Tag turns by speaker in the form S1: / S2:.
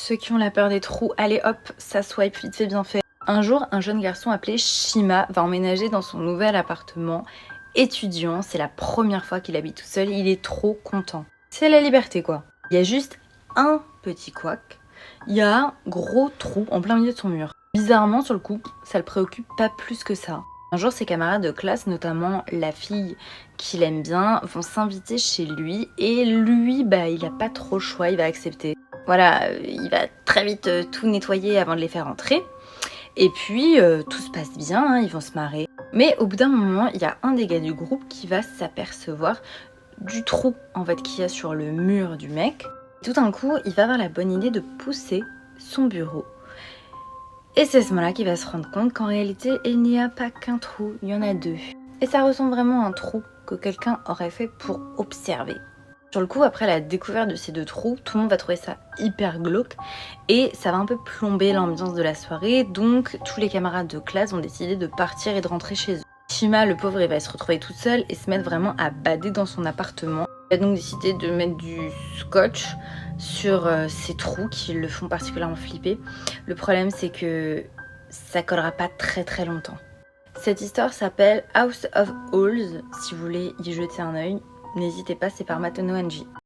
S1: Ceux qui ont la peur des trous, allez hop, ça swipe vite fait bien fait. Un jour, un jeune garçon appelé Shima va emménager dans son nouvel appartement étudiant. C'est la première fois qu'il habite tout seul, il est trop content. C'est la liberté quoi. Il y a juste un petit couac, il y a un gros trou en plein milieu de son mur. Bizarrement sur le coup, ça le préoccupe pas plus que ça. Un jour, ses camarades de classe, notamment la fille qu'il aime bien, vont s'inviter chez lui et lui, il a pas trop le choix, il va accepter. Voilà, il va très vite tout nettoyer avant de les faire entrer. Et puis, tout se passe bien, hein, ils vont se marrer. Mais au bout d'un moment, il y a un des gars du groupe qui va s'apercevoir du trou en fait qu'il y a sur le mur du mec. Tout d'un coup, il va avoir la bonne idée de pousser son bureau. Et c'est à ce moment-là qu'il va se rendre compte qu'en réalité, il n'y a pas qu'un trou, il y en a deux. Et ça ressemble vraiment à un trou que quelqu'un aurait fait pour observer. Sur le coup, après la découverte de ces deux trous, tout le monde va trouver ça hyper glauque et ça va un peu plomber l'ambiance de la soirée, donc tous les camarades de classe vont décider de partir et de rentrer chez eux. Shima, le pauvre, il va se retrouver tout seul et se mettre vraiment à bader dans son appartement. Il va donc décider de mettre du scotch sur ces trous qui le font particulièrement flipper. Le problème, c'est que ça collera pas très longtemps. Cette histoire s'appelle House of Owls, si vous voulez y jeter un œil. N'hésitez pas, c'est par Matono Anji.